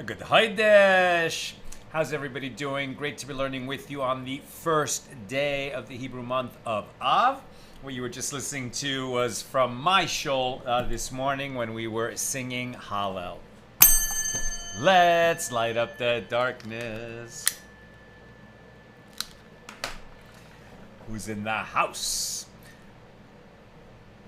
Good Haidesh. How's everybody doing? Great to be learning with you on the first day of the Hebrew month of Av. What you were just listening to was from my shul this morning when we were singing Hallel. Let's light up the darkness. Who's in the house?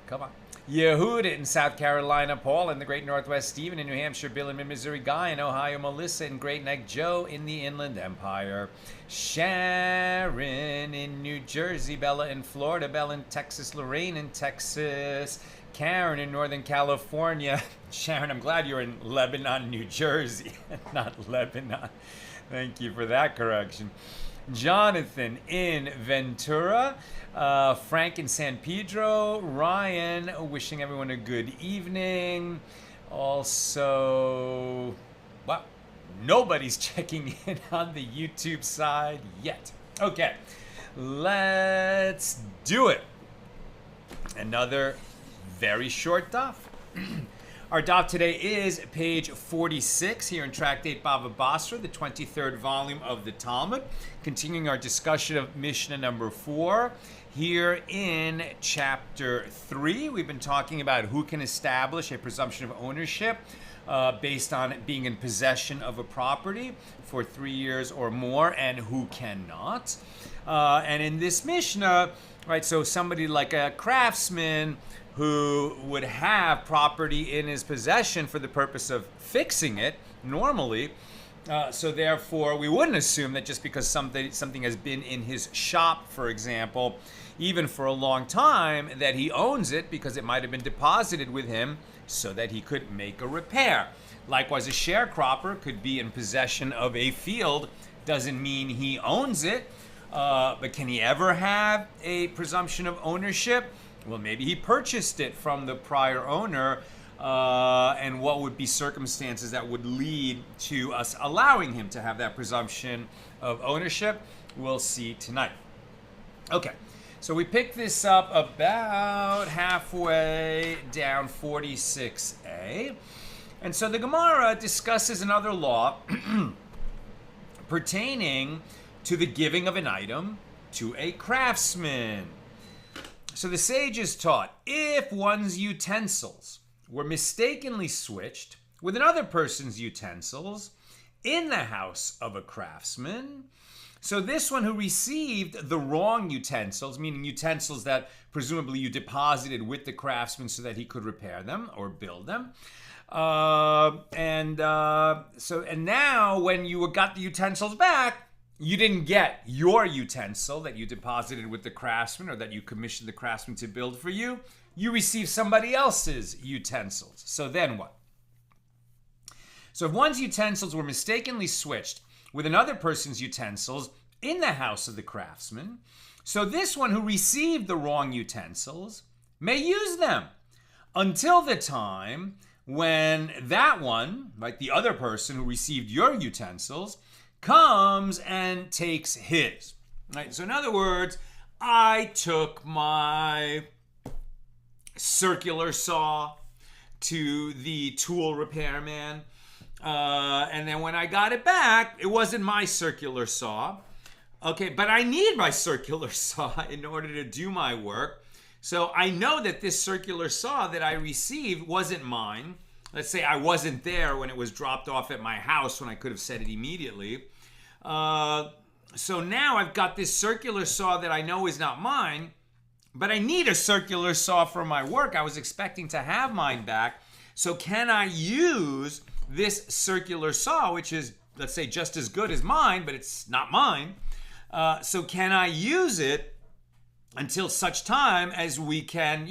Come on. Yehuda in South Carolina, Paul in the Great Northwest, Stephen in New Hampshire, Bill in Missouri, Guy in Ohio, Melissa in Great Neck, Joe in the Inland Empire, Sharon in New Jersey, Bella in Florida, Bella in Texas, Lorraine in Texas, Karen in Northern California. Sharon, I'm glad you're in Lebanon, New Jersey, not Lebanon. Thank you for that correction. Jonathan in Ventura, Frank in San Pedro, Ryan wishing everyone a good evening. Also, well, nobody's checking in on the YouTube side yet. Okay, let's do it. Another very short daf. Our daf today is page 46 here in Tractate Bava Basra, the 23rd volume of the Talmud. Continuing our discussion of Mishna number 4. Here in chapter 3, we've been talking about who can establish a presumption of ownership based on being in possession of a property for 3 years or more, and who cannot. And in this Mishnah, right, so somebody like a craftsman who would have property in his possession for the purpose of fixing it normally. So therefore, we wouldn't assume that just because something has been in his shop, for example, even for a long time, that he owns it, because it might have been deposited with him so that he could make a repair. Likewise, a sharecropper could be in possession of a field. Doesn't mean he owns it, but can he ever have a presumption of ownership? Well, maybe he purchased it from the prior owner, and what would be circumstances that would lead to us allowing him to have that presumption of ownership? We'll see tonight. Okay, so we picked this up about halfway down 46a. And so the Gemara discusses another law pertaining to the giving of an item to a craftsman. So the sages taught, if one's utensils were mistakenly switched with another person's utensils in the house of a craftsman, so this one who received the wrong utensils, meaning utensils that presumably you deposited with the craftsman so that he could repair them or build them, and now when you got the utensils back, you didn't get your utensil that you deposited with the craftsman or that you commissioned the craftsman to build for you. You received somebody else's utensils. So then what? So if one's utensils were mistakenly switched with another person's utensils in the house of the craftsman, so this one who received the wrong utensils may use them until the time when that one, like the other person who received your utensils, comes and takes his. Right? So in other words, I took my circular saw to the tool repairman, and then when I got it back, it wasn't my circular saw. Okay, but I need my circular saw in order to do my work. So I know that this circular saw that I received wasn't mine. Let's say I wasn't there when it was dropped off at my house when I could have said it immediately. So now I've got this circular saw that I know is not mine, but I need a circular saw for my work. I was expecting to have mine back. So can I use this circular saw, which is, let's say, just as good as mine, but it's not mine? So can I use it until such time as we can,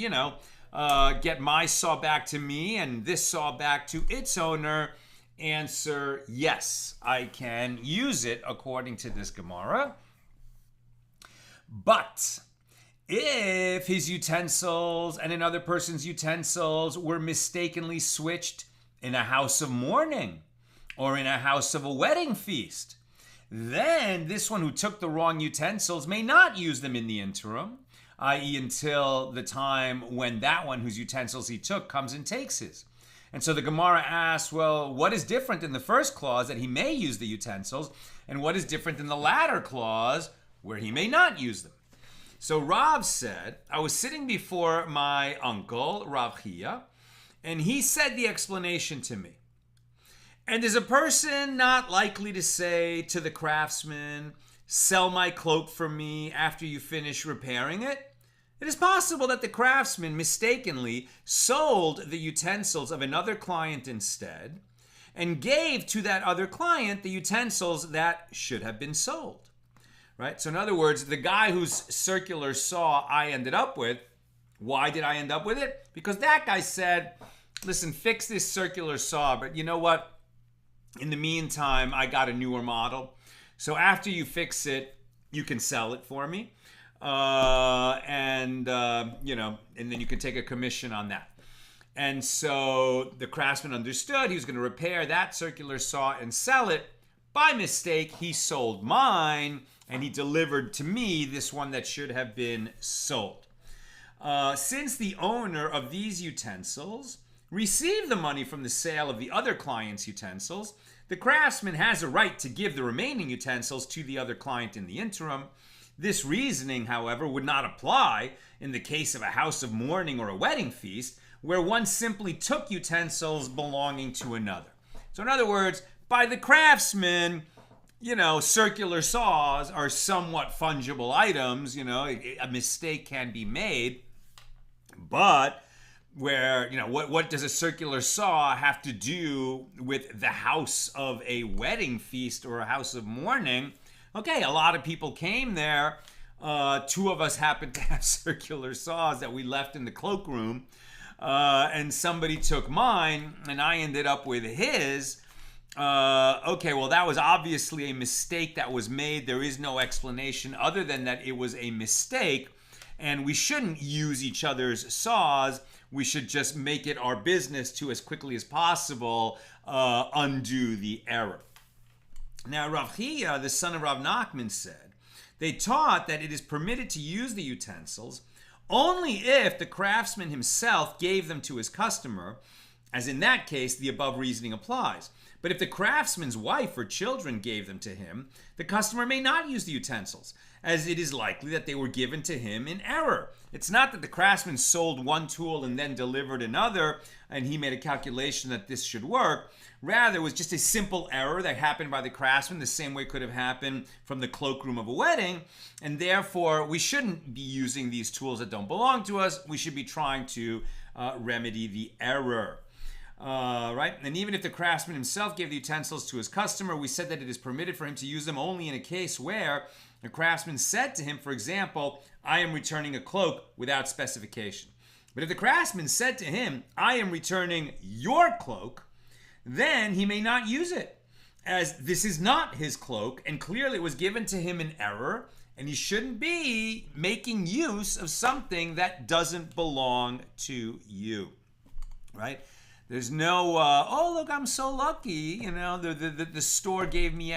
get my saw back to me and this saw back to its owner? Answer, yes, I can use it according to this Gemara. But if his utensils and another person's utensils were mistakenly switched in a house of mourning or in a house of a wedding feast, then this one who took the wrong utensils may not use them in the interim, i.e. until the time when that one whose utensils he took comes and takes his. And so the Gemara asks, well, what is different in the first clause that he may use the utensils, and what is different in the latter clause where he may not use them? So Rav said, I was sitting before my uncle, Rav Chia, and he said the explanation to me. And is a person not likely to say to the craftsman, sell my cloak for me after you finish repairing it? It is possible that the craftsman mistakenly sold the utensils of another client instead and gave to that other client the utensils that should have been sold. Right? So in other words, the guy whose circular saw I ended up with, why did I end up with it? Because that guy said, listen, fix this circular saw, but you know what? In the meantime, I got a newer model. So after you fix it, you can sell it for me. And then you can take a commission on that. And so the craftsman understood he was going to repair that circular saw and sell it. By mistake, he sold mine and he delivered to me this one that should have been sold. Since the owner of these utensils received the money from the sale of the other client's utensils, the craftsman has a right to give the remaining utensils to the other client in the interim. This reasoning, however, would not apply in the case of a house of mourning or a wedding feast, where one simply took utensils belonging to another. So in other words, by the craftsman, circular saws are somewhat fungible items. A mistake can be made, but where, what does a circular saw have to do with the house of a wedding feast or a house of mourning? Okay, a lot of people came there. Two of us happened to have circular saws that we left in the cloakroom, and somebody took mine, and I ended up with his. Okay, well, that was obviously a mistake that was made. There is no explanation other than that it was a mistake, and we shouldn't use each other's saws. We should just make it our business to, as quickly as possible, undo the error. Now, Rav Chia, the son of Rav Nachman, said, they taught that it is permitted to use the utensils only if the craftsman himself gave them to his customer, as in that case, the above reasoning applies. But if the craftsman's wife or children gave them to him, the customer may not use the utensils, as it is likely that they were given to him in error. It's not that the craftsman sold one tool and then delivered another, and he made a calculation that this should work. Rather, it was just a simple error that happened by the craftsman, the same way it could have happened from the cloakroom of a wedding, and therefore we shouldn't be using these tools that don't belong to us. We should be trying to remedy the error. Right? And even if the craftsman himself gave the utensils to his customer, we said that it is permitted for him to use them only in a case where the craftsman said to him, for example, I am returning a cloak without specification. But if the craftsman said to him, I am returning your cloak, then he may not use it, as this is not his cloak, and clearly it was given to him in error, and he shouldn't be making use of something that doesn't belong to you. Right? There's no, oh, look, I'm so lucky. The store gave me an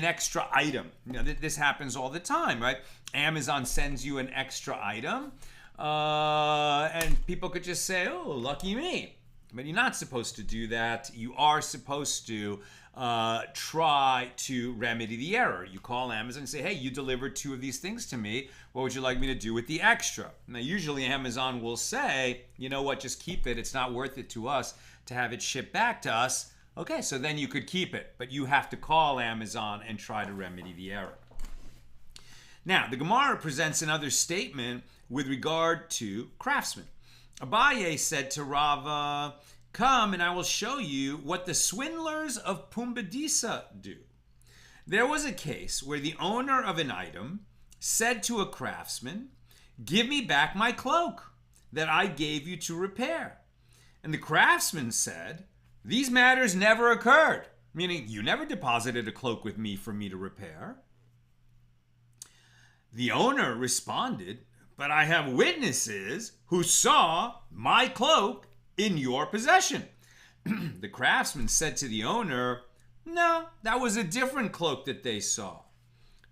extra item. This happens all the time, right? Amazon sends you an extra item, and people could just say, oh, lucky me. But you're not supposed to do that. You are supposed to try to remedy the error. You call Amazon and say, hey, you delivered 2 of these things to me. What would you like me to do with the extra? Now, usually Amazon will say, you know what, just keep it. It's not worth it to us to have it shipped back to us. Okay, so then you could keep it. But you have to call Amazon and try to remedy the error. Now, the Gemara presents another statement with regard to craftsmen. Abaye said to Rava, come and I will show you what the swindlers of Pumbedisa do. There was a case where the owner of an item said to a craftsman, give me back my cloak that I gave you to repair. And the craftsman said, these matters never occurred, meaning you never deposited a cloak with me for me to repair. The owner responded, but I have witnesses who saw my cloak in your possession. The craftsman said to the owner, no, that was a different cloak that they saw.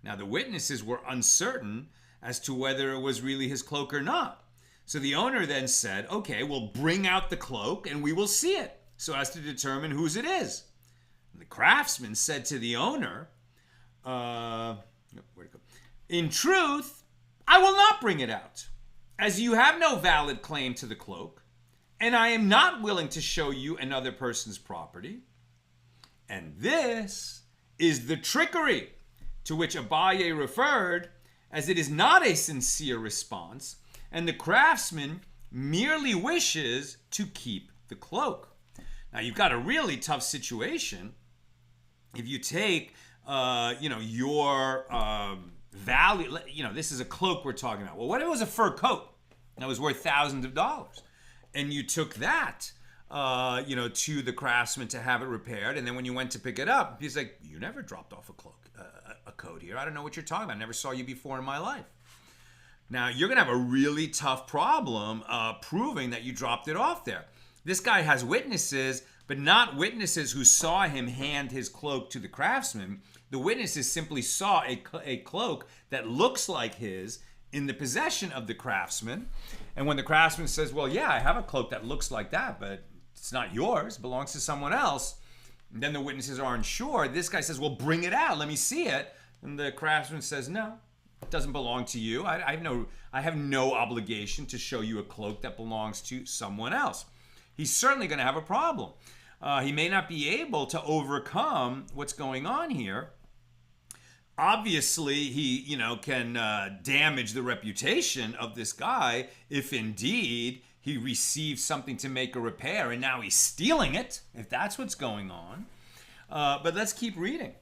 Now the witnesses were uncertain as to whether it was really his cloak or not. So the owner then said, okay, we'll bring out the cloak and we will see it so as to determine whose it is. And the craftsman said to the owner, where'd it go? In truth, I will not bring it out, as you have no valid claim to the cloak, and I am not willing to show you another person's property. And this is the trickery to which Abaye referred, as it is not a sincere response, and the craftsman merely wishes to keep the cloak. Now, you've got a really tough situation if you take, your value. This is a cloak we're talking about. Well, what if it was a fur coat that was worth thousands of dollars, and you took that, to the craftsman to have it repaired, and then when you went to pick it up, he's like, "You never dropped off a cloak, a coat here. I don't know what you're talking about. I never saw you before in my life." Now, you're going to have a really tough problem proving that you dropped it off there. This guy has witnesses, but not witnesses who saw him hand his cloak to the craftsman. The witnesses simply saw a cloak that looks like his in the possession of the craftsman. And when the craftsman says, well, yeah, I have a cloak that looks like that, but it's not yours, it belongs to someone else, and then the witnesses aren't sure. This guy says, well, bring it out, let me see it. And the craftsman says, no, it doesn't belong to you. I have no obligation to show you a cloak that belongs to someone else. He's certainly going to have a problem. He may not be able to overcome what's going on here. Obviously, he, can damage the reputation of this guy if indeed he received something to make a repair and now he's stealing it, if that's what's going on. But let's keep reading.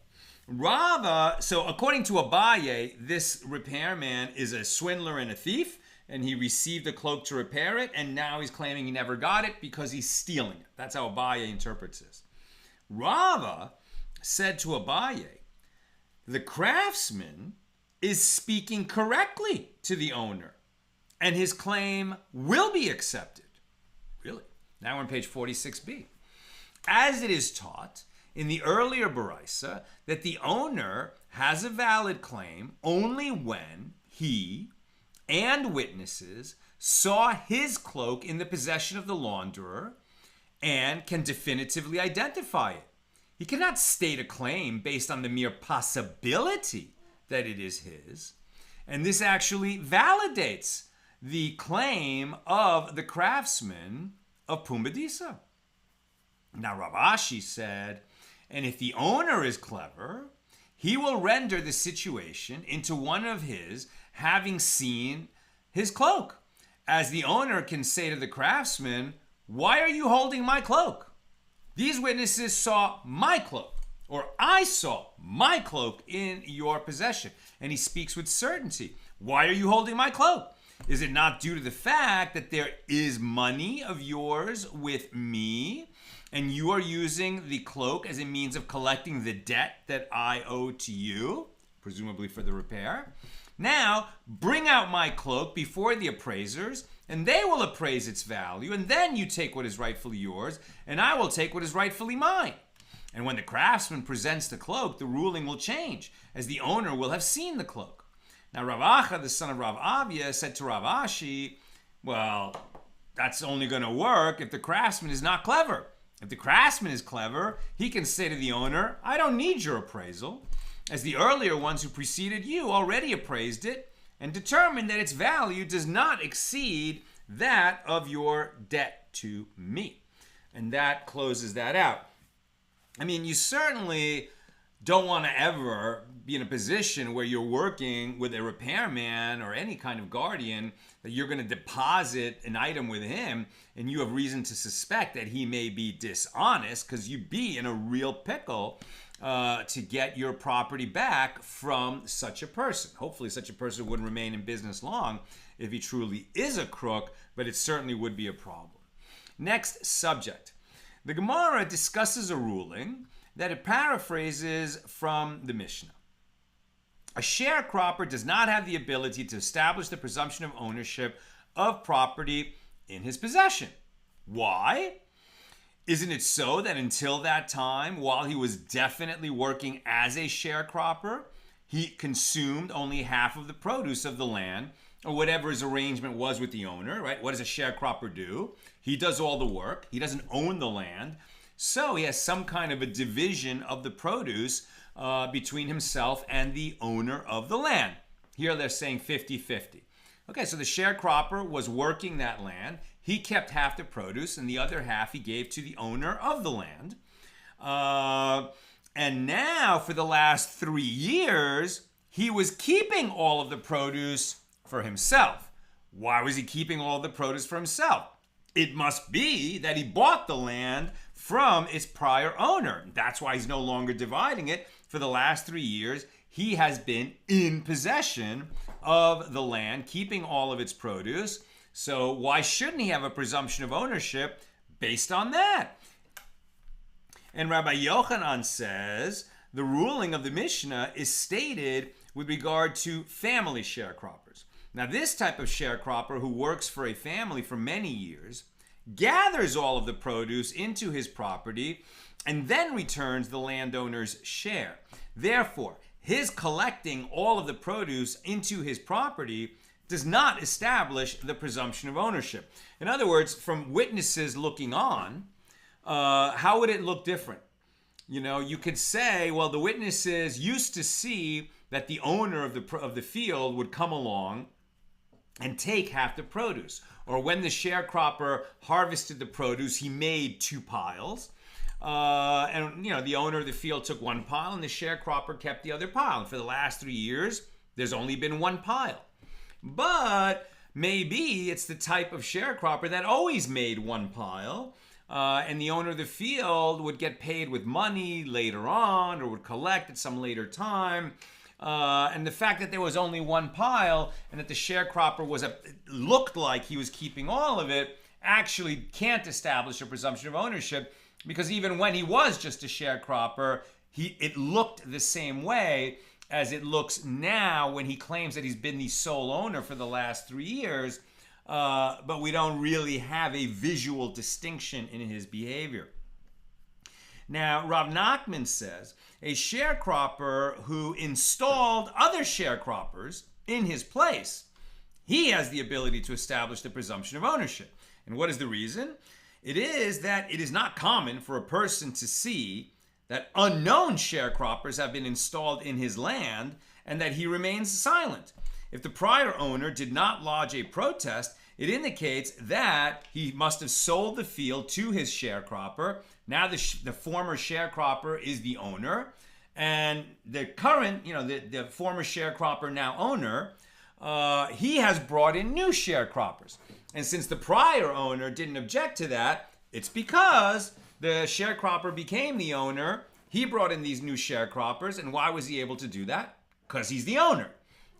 Rava, so according to Abaye, this repairman is a swindler and a thief, and he received a cloak to repair it, and now he's claiming he never got it because he's stealing it. That's how Abaye interprets this. Rava said to Abaye, the craftsman is speaking correctly to the owner, and his claim will be accepted. Really? Now we're on page 46b. As it is taught in the earlier Baraisa that the owner has a valid claim only when he and witnesses saw his cloak in the possession of the launderer and can definitively identify it. He cannot state a claim based on the mere possibility that it is his. And this actually validates the claim of the craftsman of Pumbedisa. Now Rav Ashi said, and if the owner is clever, he will render the situation into one of his having seen his cloak, as the owner can say to the craftsman, why are you holding my cloak? These witnesses saw my cloak, or I saw my cloak in your possession. And he speaks with certainty. Why are you holding my cloak? Is it not due to the fact that there is money of yours with me, and you are using the cloak as a means of collecting the debt that I owe to you, presumably for the repair? Now, bring out my cloak before the appraisers, and they will appraise its value, and then you take what is rightfully yours, and I will take what is rightfully mine. And when the craftsman presents the cloak, the ruling will change, as the owner will have seen the cloak. Now, Rav Acha, the son of Rav Avia, said to Rav Ashi, well, that's only going to work if the craftsman is not clever. If the craftsman is clever, he can say to the owner, I don't need your appraisal, as the earlier ones who preceded you already appraised it and determined that its value does not exceed that of your debt to me. And that closes that out. I mean, you certainly don't want to ever be in a position where you're working with a repairman or any kind of guardian that you're going to deposit an item with him and you have reason to suspect that he may be dishonest, because you'd be in a real pickle to get your property back from such a person. Hopefully such a person wouldn't remain in business long if he truly is a crook, but it certainly would be a problem. Next subject. The Gemara discusses a ruling that it paraphrases from the Mishna. A sharecropper does not have the ability to establish the presumption of ownership of property in his possession. Why? Isn't it so that until that time, while he was definitely working as a sharecropper, he consumed only half of the produce of the land or whatever his arrangement was with the owner, right? What does a sharecropper do? He does all the work. He doesn't own the land. So he has some kind of a division of the produce between himself and the owner of the land. Here they're saying 50-50. Okay, so the sharecropper was working that land. He kept half the produce, and the other half he gave to the owner of the land. And now, for the last 3 years, he was keeping all of the produce for himself. Why was he keeping all the produce for himself? It must be that he bought the land from its prior owner. That's why he's no longer dividing it. For the last 3 years, he has been in possession of the land, keeping all of its produce. So why shouldn't he have a presumption of ownership based on that? And Rabbi Yochanan says the ruling of the Mishnah is stated with regard to family sharecroppers. Now, this type of sharecropper who works for a family for many years gathers all of the produce into his property and then returns the landowner's share. Therefore, his collecting all of the produce into his property does not establish the presumption of ownership. In other words, from witnesses looking on, how would it look different? You know, you could say, well, the witnesses used to see that the owner of the field would come along and take half the produce. Or when the sharecropper harvested the produce, he made 2 piles. And, you know, the owner of the field took 1 pile and the sharecropper kept the other pile. And for the last 3 years, there's only been 1 pile. But maybe it's the type of sharecropper that always made 1 pile. And the owner of the field would get paid with money later on or would collect at some later time. And the fact that there was only 1 pile and that the sharecropper looked like he was keeping all of it actually can't establish a presumption of ownership, because even when he was just a sharecropper, it looked the same way as it looks now when he claims that he's been the sole owner for the last 3 years, but we don't really have a visual distinction in his behavior. Now, Rav Nachman says a sharecropper who installed other sharecroppers in his place, he has the ability to establish the presumption of ownership. And what is the reason? It is that it is not common for a person to see that unknown sharecroppers have been installed in his land and that he remains silent. If the prior owner did not lodge a protest, it indicates that he must have sold the field to his sharecropper. Now the former sharecropper is the owner, and the current, the former sharecropper, now owner, he has brought in new sharecroppers. And since the prior owner didn't object to that, it's because the sharecropper became the owner. He brought in these new sharecroppers, and why was he able to do that? Because he's the owner.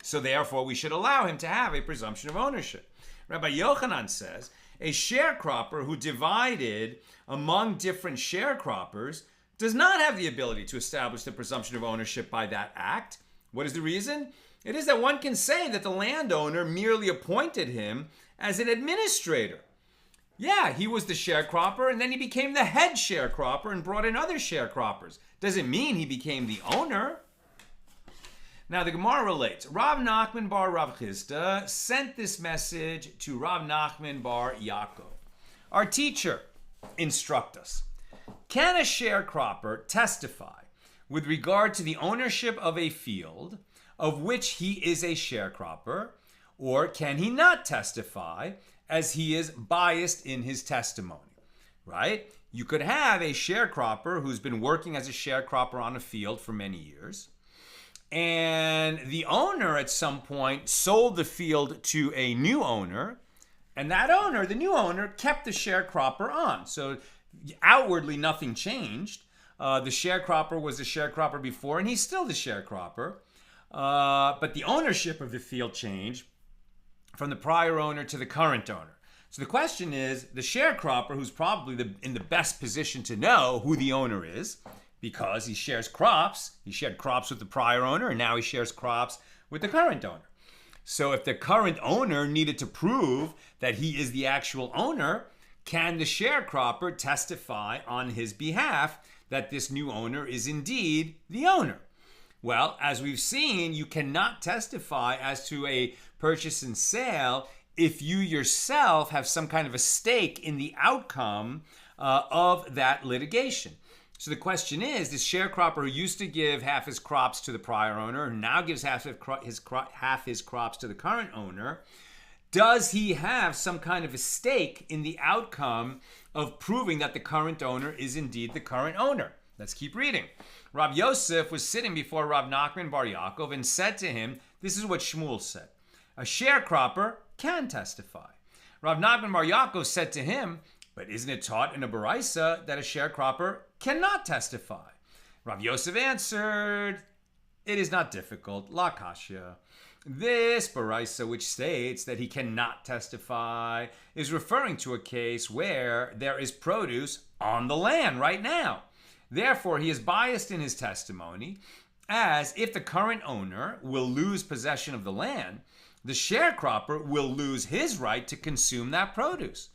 So therefore, we should allow him to have a presumption of ownership. Rabbi Yochanan says, a sharecropper who divided among different sharecroppers does not have the ability to establish the presumption of ownership by that act. What is the reason? It is that one can say that the landowner merely appointed him as an administrator. Yeah, he was the sharecropper, and then he became the head sharecropper and brought in other sharecroppers. Doesn't mean he became the owner. Now the Gemara relates, Rav Nachman bar Rav Chisda sent this message to Rav Nachman bar Yaakov. Our teacher, instruct us. Can a sharecropper testify with regard to the ownership of a field of which he is a sharecropper, or can he not testify as he is biased in his testimony? Right? You could have a sharecropper who's been working as a sharecropper on a field for many years, and the owner at some point sold the field to a new owner, and that owner, the new owner, kept the sharecropper on. So outwardly nothing changed. The sharecropper was the sharecropper before, and he's still the sharecropper. But the ownership of the field changed from the prior owner to the current owner. So the question is, the sharecropper, who's probably in the best position to know who the owner is, because he shares crops. He shared crops with the prior owner, and now he shares crops with the current owner. So if the current owner needed to prove that he is the actual owner, can the sharecropper testify on his behalf that this new owner is indeed the owner? Well, as we've seen, you cannot testify as to a purchase and sale if you yourself have some kind of a stake in the outcome of that litigation. So the question is, this sharecropper who used to give half his crops to the prior owner, who now gives half his crops to the current owner, does he have some kind of a stake in the outcome of proving that the current owner is indeed the current owner? Let's keep reading. Rav Yosef was sitting before Rav Nachman bar Yaakov and said to him, this is what Shmuel said, a sharecropper can testify. Rav Nachman bar Yaakov said to him, but isn't it taught in a Baraisa that a sharecropper cannot testify? Rav Yosef answered, it is not difficult, la kashya. This Baraisa, which states that he cannot testify, is referring to a case where there is produce on the land right now. Therefore, he is biased in his testimony, as if the current owner will lose possession of the land, the sharecropper will lose his right to consume that produce.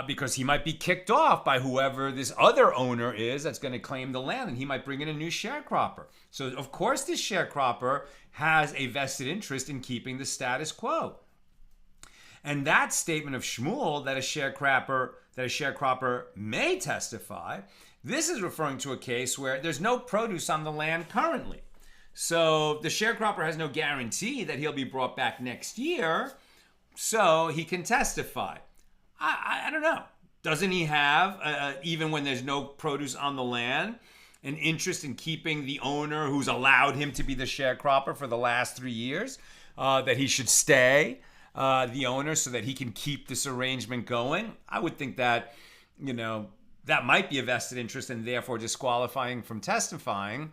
Because he might be kicked off by whoever this other owner is that's going to claim the land, and he might bring in a new sharecropper. So, of course, this sharecropper has a vested interest in keeping the status quo. And that statement of Shmuel that a sharecropper may testify, this is referring to a case where there's no produce on the land currently. So the sharecropper has no guarantee that he'll be brought back next year, so he can testify. I don't know. Doesn't he have, even when there's no produce on the land, an interest in keeping the owner who's allowed him to be the sharecropper for the last 3 years, that he should stay the owner so that he can keep this arrangement going? I would think that, that might be a vested interest and therefore disqualifying from testifying.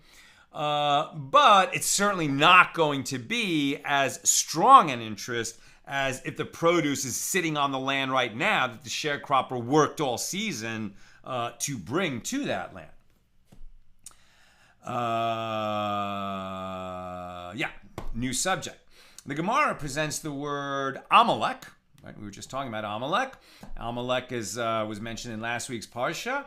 But it's certainly not going to be as strong an interest as if the produce is sitting on the land right now that the sharecropper worked all season to bring to that land. New subject. The Gemara presents the word Amalek. Right? We were just talking about Amalek. Amalek was mentioned in last week's Parsha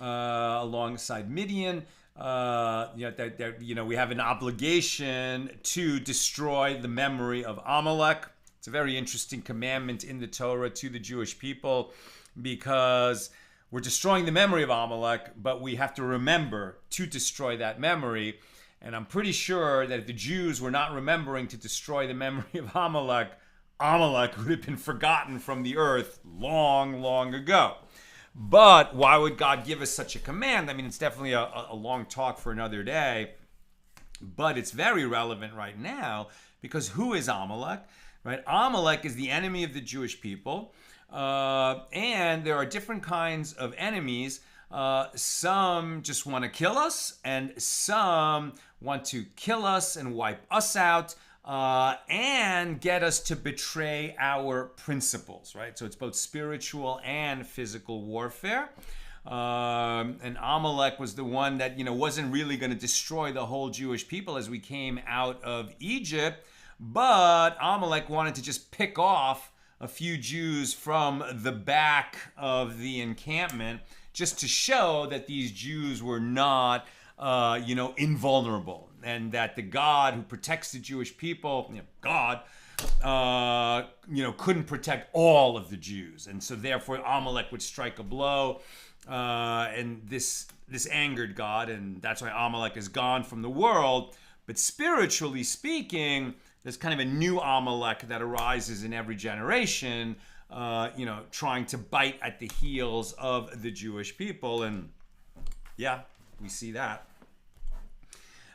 alongside Midian. We have an obligation to destroy the memory of Amalek. It's a very interesting commandment in the Torah to the Jewish people because we're destroying the memory of Amalek, but we have to remember to destroy that memory. And I'm pretty sure that if the Jews were not remembering to destroy the memory of Amalek, Amalek would have been forgotten from the earth long, long ago. But why would God give us such a command? I mean, it's definitely a long talk for another day, but it's very relevant right now because who is Amalek? Right? Amalek is the enemy of the Jewish people, and there are different kinds of enemies. Some just want to kill us, and some want to kill us and wipe us out, and get us to betray our principles, right? So it's both spiritual and physical warfare. And Amalek was the one that, wasn't really going to destroy the whole Jewish people as we came out of Egypt, but Amalek wanted to just pick off a few Jews from the back of the encampment just to show that these Jews were not, invulnerable, and that the God who protects the Jewish people, God, couldn't protect all of the Jews, and so therefore Amalek would strike a blow, and this angered God, and that's why Amalek is gone from the world. But spiritually speaking, there's kind of a new Amalek that arises in every generation, trying to bite at the heels of the Jewish people. And yeah, we see that.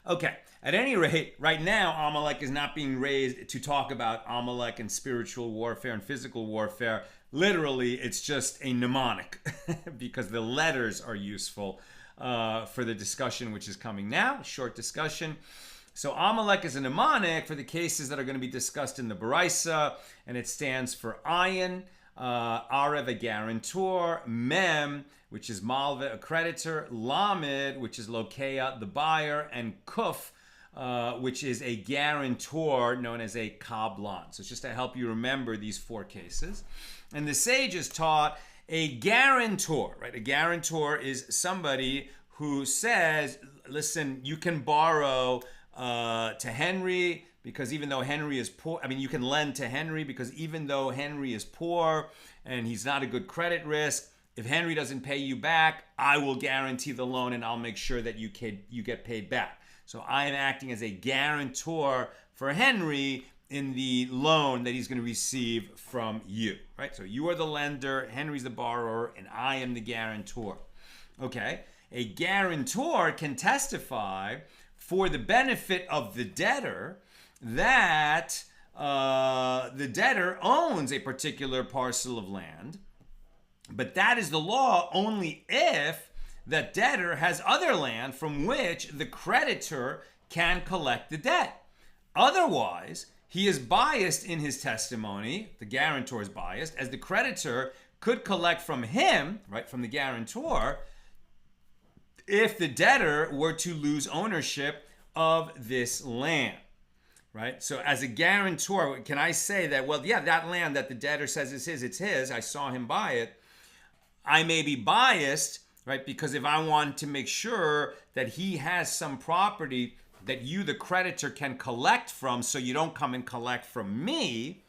Okay, at any rate, right now, Amalek is not being raised to talk about Amalek and spiritual warfare and physical warfare. Literally, it's just a mnemonic because the letters are useful for the discussion which is coming now, a short discussion. So Amalek is a mnemonic for the cases that are going to be discussed in the Baraisa, and it stands for Ayin, Arev, a guarantor, Mem, which is Malva, a creditor, Lamed, which is Lokea, the buyer, and Kuf, which is a guarantor known as a Kablan. So it's just to help you remember these four cases. And the sages taught a guarantor, right? A guarantor is somebody who says, listen, you can borrow to Henry because even though Henry is poor, you can lend to Henry because even though Henry is poor and he's not a good credit risk, if Henry doesn't pay you back, I will guarantee the loan and I'll make sure that you get paid back. So I am acting as a guarantor for Henry in the loan that he's going to receive from you, right? So you are the lender, Henry's the borrower, and I am the guarantor. Okay? A guarantor can testify for the benefit of the debtor that the debtor owns a particular parcel of land, but that is the law only if that debtor has other land from which the creditor can collect the debt. Otherwise, he is biased in his testimony, the guarantor is biased, as the creditor could collect from him, right, from the guarantor, if the debtor were to lose ownership of this land, right? So as a guarantor, can I say that, well, yeah, that land that the debtor says is his, it's his, I saw him buy it. I may be biased, right, because if I want to make sure that he has some property that you, the creditor, can collect from so you don't come and collect from me,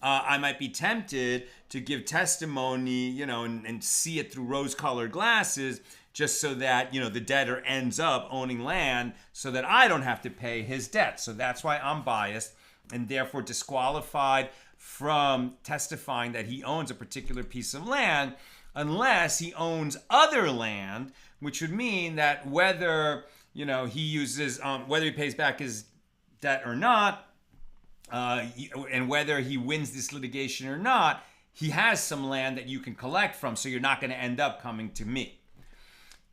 I might be tempted to give testimony, and see it through rose-colored glasses just so that, the debtor ends up owning land so that I don't have to pay his debt. So that's why I'm biased and therefore disqualified from testifying that he owns a particular piece of land unless he owns other land, which would mean that whether he uses, whether he pays back his debt or not, and whether he wins this litigation or not, he has some land that you can collect from, so you're not going to end up coming to me.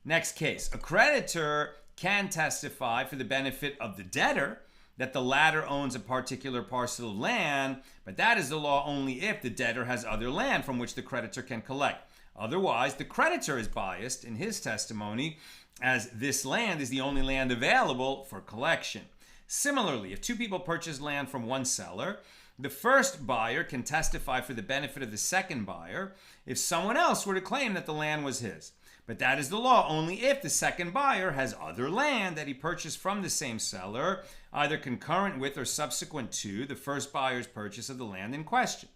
Next case. A creditor can testify for the benefit of the debtor that the latter owns a particular parcel of land, but that is the law only if the debtor has other land from which the creditor can collect. Otherwise, the creditor is biased in his testimony as this land is the only land available for collection. Similarly, if two people purchase land from one seller, the first buyer can testify for the benefit of the second buyer if someone else were to claim that the land was his. But that is the law only if the second buyer has other land that he purchased from the same seller, either concurrent with or subsequent to the first buyer's purchase of the land in question.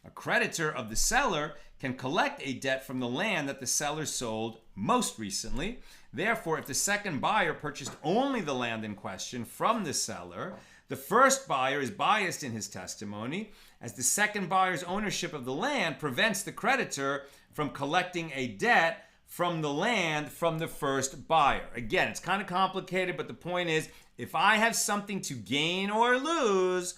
A creditor of the seller can collect a debt from the land that the seller sold most recently. Therefore, if the second buyer purchased only the land in question from the seller, the first buyer is biased in his testimony, as the second buyer's ownership of the land prevents the creditor from collecting a debt from the land from the first buyer. Again, it's kind of complicated, but the point is, if I have something to gain or lose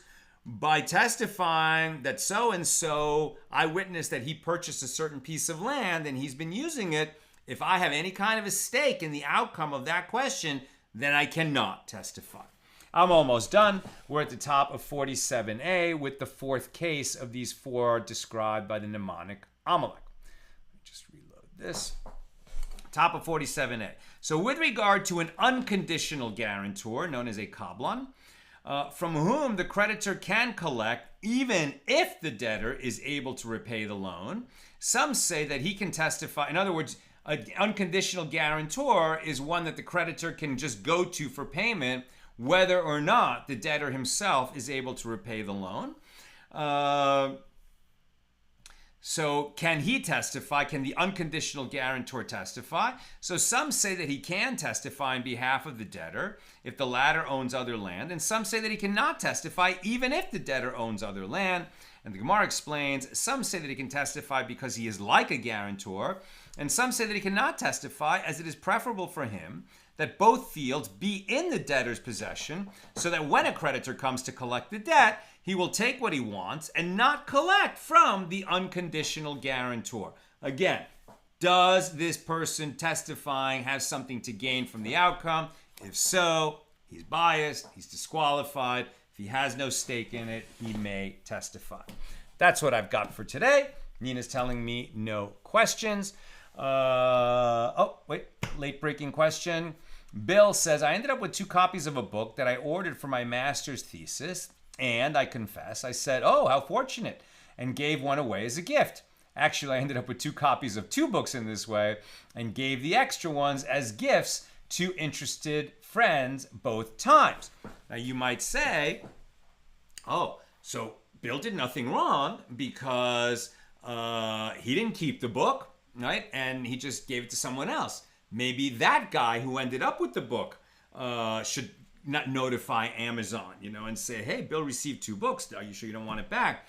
by testifying that so-and-so, I witnessed that he purchased a certain piece of land and he's been using it, if I have any kind of a stake in the outcome of that question, then I cannot testify. I'm almost done. We're at the top of 47a with the fourth case of these four described by the mnemonic Amalek. Just reload this. Top of 47a. So with regard to an unconditional guarantor, known as a kablan, from whom the creditor can collect even if the debtor is able to repay the loan, some say that he can testify. In other words, an unconditional guarantor is one that the creditor can just go to for payment whether or not the debtor himself is able to repay the loan. So can he testify? Can the unconditional guarantor testify? So some say that he can testify on behalf of the debtor if the latter owns other land, and some say that he cannot testify even if the debtor owns other land. And the Gemara explains, some say that he can testify because he is like a guarantor, and some say that he cannot testify as it is preferable for him that both fields be in the debtor's possession, so that when a creditor comes to collect the debt, he will take what he wants and not collect from the unconditional guarantor. Again, does this person testifying have something to gain from the outcome? If so, he's biased, he's disqualified. If he has no stake in it, he may testify. That's what I've got for today. Nina's telling me no questions. Late breaking question. Bill says, I ended up with 2 copies of a book that I ordered for my master's thesis, and I confess, I said, oh, how fortunate, and gave one away as a gift. Actually, I ended up with 2 copies of 2 books in this way and gave the extra ones as gifts to interested friends both times. Now you might say, oh, so Bill did nothing wrong because he didn't keep the book, right? And he just gave it to someone else. Maybe that guy who ended up with the book should not notify Amazon, and say, hey, Bill received 2 books. Are you sure you don't want it back?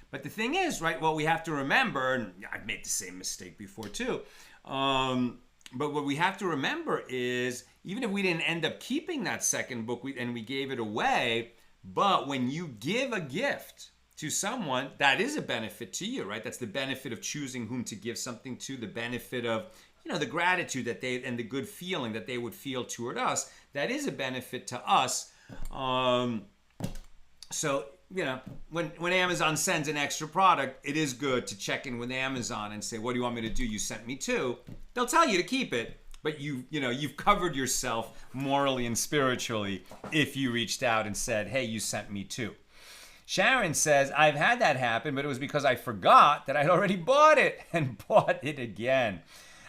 But the thing is, right, what we have to remember, and I've made the same mistake before too, but what we have to remember is, even if we didn't end up keeping that second book and we gave it away, but when you give a gift to someone, that is a benefit to you, right? That's the benefit of choosing whom to give something to, the benefit of, the gratitude that they, and the good feeling that they would feel toward us. That is a benefit to us. So, when Amazon sends an extra product, it is good to check in with Amazon and say, what do you want me to do? You sent me 2. They'll tell you to keep it, but you've covered yourself morally and spiritually if you reached out and said, hey, you sent me 2. Sharon says, I've had that happen, but it was because I forgot that I'd already bought it and bought it again.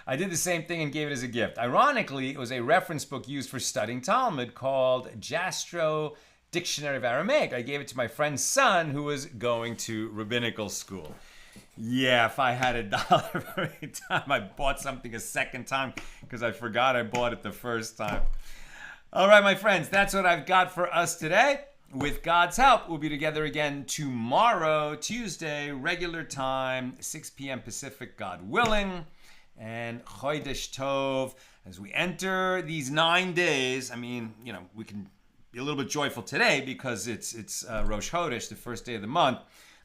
I did the same thing and gave it as a gift. Ironically, it was a reference book used for studying Talmud called Jastrow Dictionary of Aramaic. I gave it to my friend's son who was going to rabbinical school. Yeah, if I had $1 for every time I bought something a second time because I forgot I bought it the first time. All right, my friends, that's what I've got for us today. With God's help, we'll be together again tomorrow, Tuesday, regular time, 6 p.m. Pacific, God willing. And Chodesh Tov, as we enter these 9 days, we can be a little bit joyful today because it's Rosh Chodesh, the first day of the month.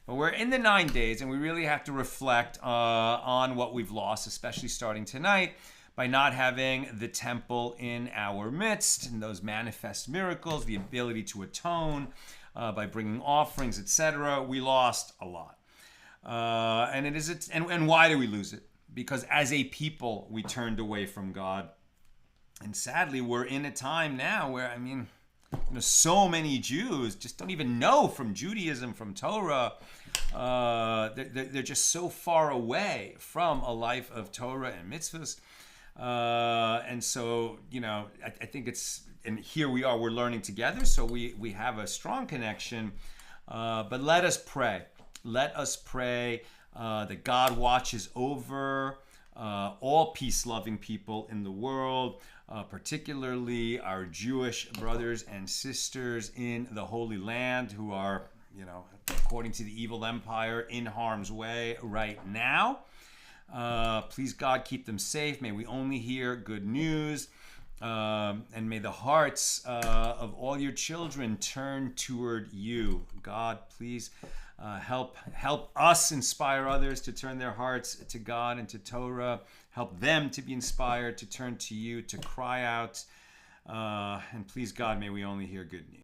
But we're in the 9 days, and we really have to reflect on what we've lost, especially starting tonight, by not having the temple in our midst, and those manifest miracles, the ability to atone by bringing offerings, etc. We lost a lot. And why do we lose it? Because as a people, we turned away from God. And sadly, we're in a time now where, so many Jews just don't even know from Judaism, from Torah. They're just so far away from a life of Torah and mitzvahs. And so, I think and here we are, we're learning together, so we have a strong connection. But let us pray. Let us pray that God watches over all peace-loving people in the world, particularly our Jewish brothers and sisters in the Holy Land who are, according to the evil empire, in harm's way right now. Please, God, keep them safe. May we only hear good news. And may the hearts of all your children turn toward you. God, please help us inspire others to turn their hearts to God and to Torah. Help them to be inspired to turn to you, to cry out. And please, God, may we only hear good news.